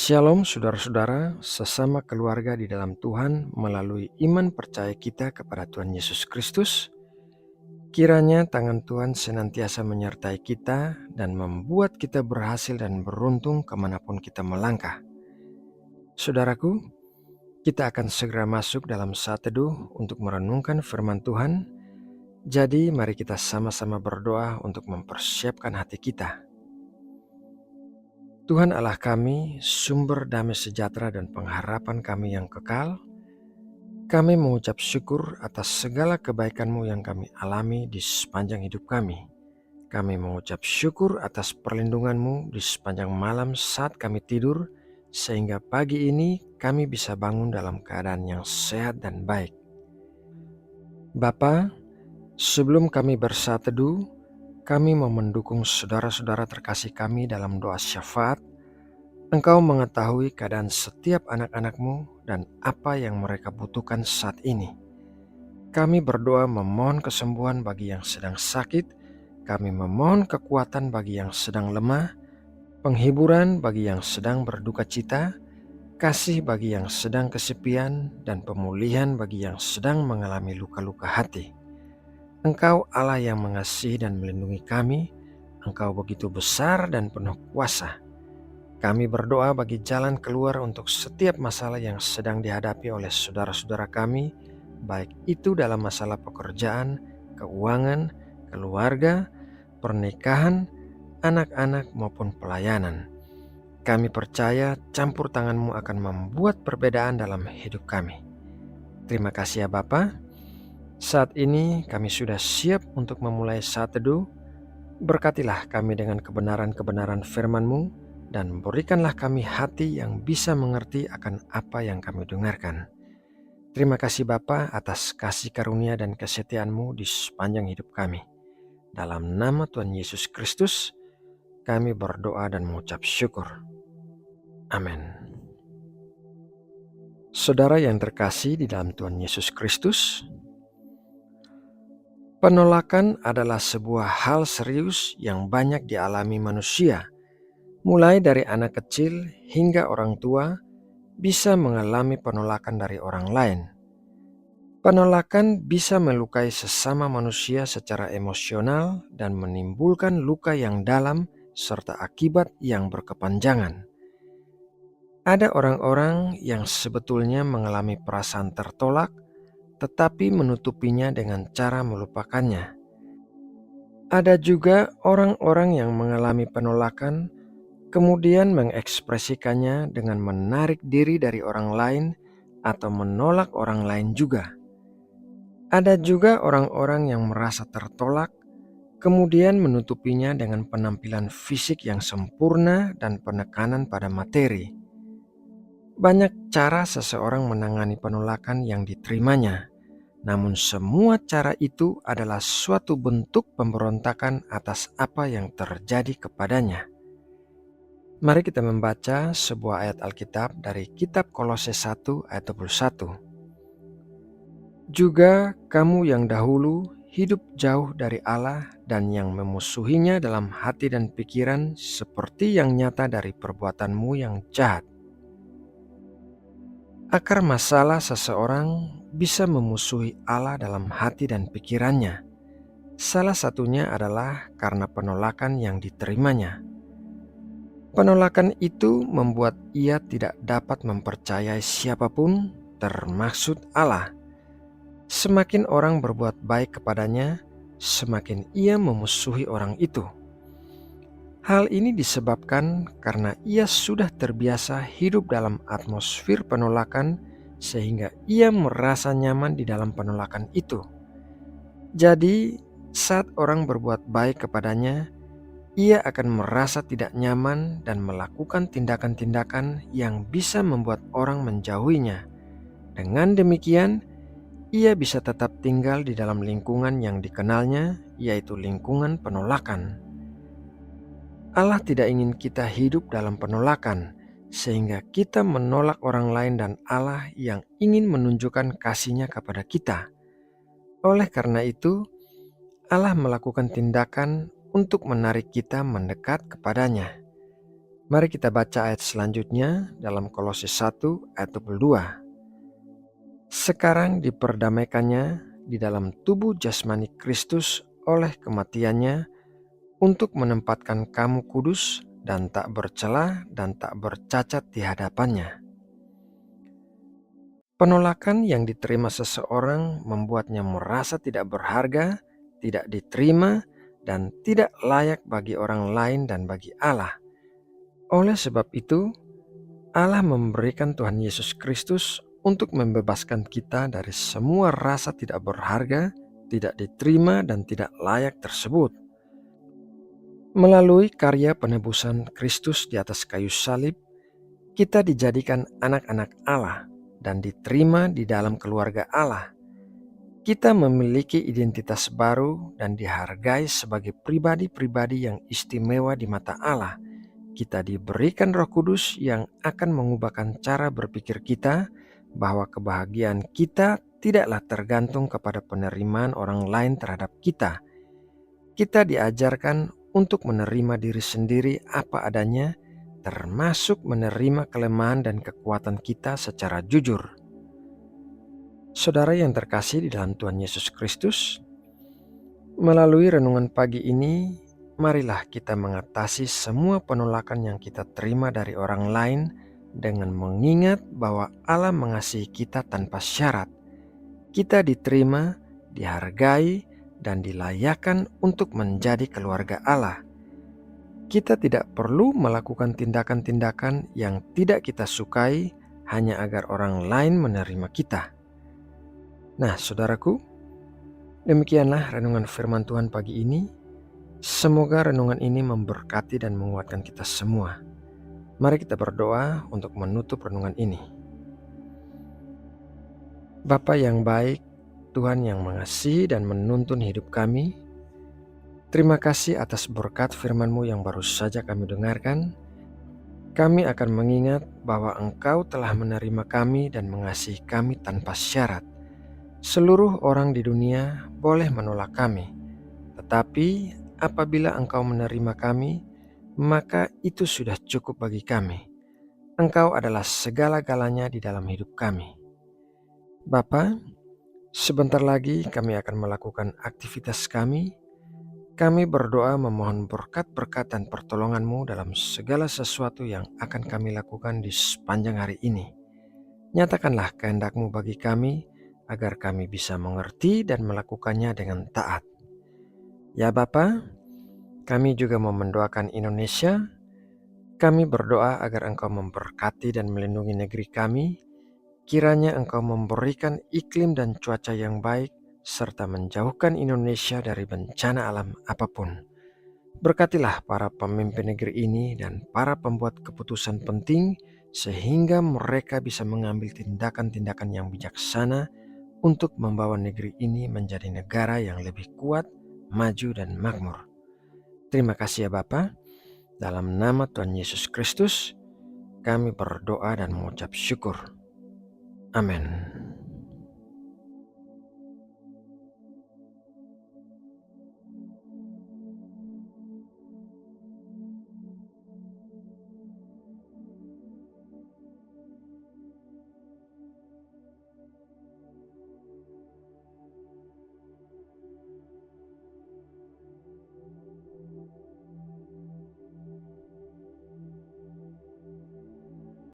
Shalom saudara-saudara, sesama keluarga di dalam Tuhan melalui iman percaya kita kepada Tuhan Yesus Kristus. Kiranya tangan Tuhan senantiasa menyertai kita dan membuat kita berhasil dan beruntung kemanapun kita melangkah. Saudaraku, kita akan segera masuk dalam saat teduh untuk merenungkan firman Tuhan. Jadi mari kita sama-sama berdoa untuk mempersiapkan hati kita. Tuhan Allah kami, sumber damai sejahtera dan pengharapan kami yang kekal, kami mengucap syukur atas segala kebaikan-Mu yang kami alami di sepanjang hidup kami. Kami mengucap syukur atas perlindungan-Mu di sepanjang malam saat kami tidur, sehingga pagi ini kami bisa bangun dalam keadaan yang sehat dan baik. Bapa, sebelum kami bersatu teduh, kami mau mendukung saudara-saudara terkasih kami dalam doa syafaat. Engkau mengetahui keadaan setiap anak-anak-Mu dan apa yang mereka butuhkan saat ini. Kami berdoa memohon kesembuhan bagi yang sedang sakit, kami memohon kekuatan bagi yang sedang lemah, penghiburan bagi yang sedang berduka cita, kasih bagi yang sedang kesepian, dan pemulihan bagi yang sedang mengalami luka-luka hati. Engkau Allah yang mengasihi dan melindungi kami, Engkau begitu besar dan penuh kuasa. Kami berdoa bagi jalan keluar untuk setiap masalah yang sedang dihadapi oleh saudara-saudara kami, baik itu dalam masalah pekerjaan, keuangan, keluarga, pernikahan, anak-anak maupun pelayanan. Kami percaya campur tangan-Mu akan membuat perbedaan dalam hidup kami. Terima kasih ya Bapa. Saat ini kami sudah siap untuk memulai saat teduh. Berkatilah kami dengan kebenaran-kebenaran firman-Mu, dan berikanlah kami hati yang bisa mengerti akan apa yang kami dengarkan. Terima kasih Bapa atas kasih karunia dan kesetiaan-Mu di sepanjang hidup kami. Dalam nama Tuhan Yesus Kristus, kami berdoa dan mengucap syukur. Amin. Saudara yang terkasih di dalam Tuhan Yesus Kristus, penolakan adalah sebuah hal serius yang banyak dialami manusia. Mulai dari anak kecil hingga orang tua bisa mengalami penolakan dari orang lain. Penolakan bisa melukai sesama manusia secara emosional dan menimbulkan luka yang dalam serta akibat yang berkepanjangan. Ada orang-orang yang sebetulnya mengalami perasaan tertolak, tetapi menutupinya dengan cara melupakannya. Ada juga orang-orang yang mengalami penolakan, kemudian mengekspresikannya dengan menarik diri dari orang lain atau menolak orang lain juga. Ada juga orang-orang yang merasa tertolak, kemudian menutupinya dengan penampilan fisik yang sempurna dan penekanan pada materi. Banyak cara seseorang menangani penolakan yang diterimanya, namun semua cara itu adalah suatu bentuk pemberontakan atas apa yang terjadi kepadanya. Mari kita membaca sebuah ayat Alkitab dari kitab Kolose 1 ayat 21. Juga kamu yang dahulu hidup jauh dari Allah dan yang memusuhinya dalam hati dan pikiran seperti yang nyata dari perbuatanmu yang jahat. Akar masalah seseorang bisa memusuhi Allah dalam hati dan pikirannya. Salah satunya adalah karena penolakan yang diterimanya. Penolakan itu membuat ia tidak dapat mempercayai siapapun, termasuk Allah. Semakin orang berbuat baik kepadanya, semakin ia memusuhi orang itu. Hal ini disebabkan karena ia sudah terbiasa hidup dalam atmosfer penolakan, sehingga ia merasa nyaman di dalam penolakan itu. Jadi, saat orang berbuat baik kepadanya, ia akan merasa tidak nyaman dan melakukan tindakan-tindakan yang bisa membuat orang menjauhinya. Dengan demikian, ia bisa tetap tinggal di dalam lingkungan yang dikenalnya, yaitu lingkungan penolakan. Allah tidak ingin kita hidup dalam penolakan, sehingga kita menolak orang lain dan Allah yang ingin menunjukkan kasih-Nya kepada kita. Oleh karena itu, Allah melakukan tindakan untuk menarik kita mendekat kepadanya. Mari kita baca ayat selanjutnya dalam Kolose 1 ayat 22. Sekarang diperdamaikannya di dalam tubuh jasmani Kristus oleh kematiannya untuk menempatkan kamu kudus dan tak bercela dan tak bercacat di hadapannya. Penolakan yang diterima seseorang membuatnya merasa tidak berharga, tidak diterima, dan tidak layak bagi orang lain dan bagi Allah. Oleh sebab itu, Allah memberikan Tuhan Yesus Kristus untuk membebaskan kita dari semua rasa tidak berharga, tidak diterima, dan tidak layak tersebut. Melalui karya penebusan Kristus di atas kayu salib, kita dijadikan anak-anak Allah dan diterima di dalam keluarga Allah. Kita memiliki identitas baru dan dihargai sebagai pribadi-pribadi yang istimewa di mata Allah. Kita diberikan Roh Kudus yang akan mengubahkan cara berpikir kita, bahwa kebahagiaan kita tidaklah tergantung kepada penerimaan orang lain terhadap kita. Kita diajarkan untuk menerima diri sendiri apa adanya, termasuk menerima kelemahan dan kekuatan kita secara jujur. Saudara yang terkasih di dalam Tuhan Yesus Kristus, melalui renungan pagi ini, marilah kita mengatasi semua penolakan yang kita terima dari orang lain dengan mengingat bahwa Allah mengasihi kita tanpa syarat. Kita diterima, dihargai, dan dilayakkan untuk menjadi keluarga Allah. Kita tidak perlu melakukan tindakan-tindakan yang tidak kita sukai hanya agar orang lain menerima kita. Nah, saudaraku, demikianlah renungan firman Tuhan pagi ini. Semoga renungan ini memberkati dan menguatkan kita semua. Mari kita berdoa untuk menutup renungan ini. Bapa yang baik, Tuhan yang mengasihi dan menuntun hidup kami, terima kasih atas berkat firman-Mu yang baru saja kami dengarkan. Kami akan mengingat bahwa Engkau telah menerima kami dan mengasihi kami tanpa syarat. Seluruh orang di dunia boleh menolak kami, tetapi apabila Engkau menerima kami, maka itu sudah cukup bagi kami. Engkau adalah segala-galanya di dalam hidup kami. Bapa, sebentar lagi kami akan melakukan aktivitas kami. Kami berdoa memohon berkat-berkat dan pertolongan-Mu dalam segala sesuatu yang akan kami lakukan di sepanjang hari ini. Nyatakanlah kehendak-Mu bagi kami, agar kami bisa mengerti dan melakukannya dengan taat. Ya Bapa, kami juga mau mendoakan Indonesia. Kami berdoa agar Engkau memberkati dan melindungi negeri kami. Kiranya Engkau memberikan iklim dan cuaca yang baik, serta menjauhkan Indonesia dari bencana alam apapun. Berkatilah para pemimpin negeri ini dan para pembuat keputusan penting, sehingga mereka bisa mengambil tindakan-tindakan yang bijaksana untuk membawa negeri ini menjadi negara yang lebih kuat, maju, dan makmur. Terima kasih ya Bapa. Dalam nama Tuhan Yesus Kristus, kami berdoa dan mengucap syukur. Amin.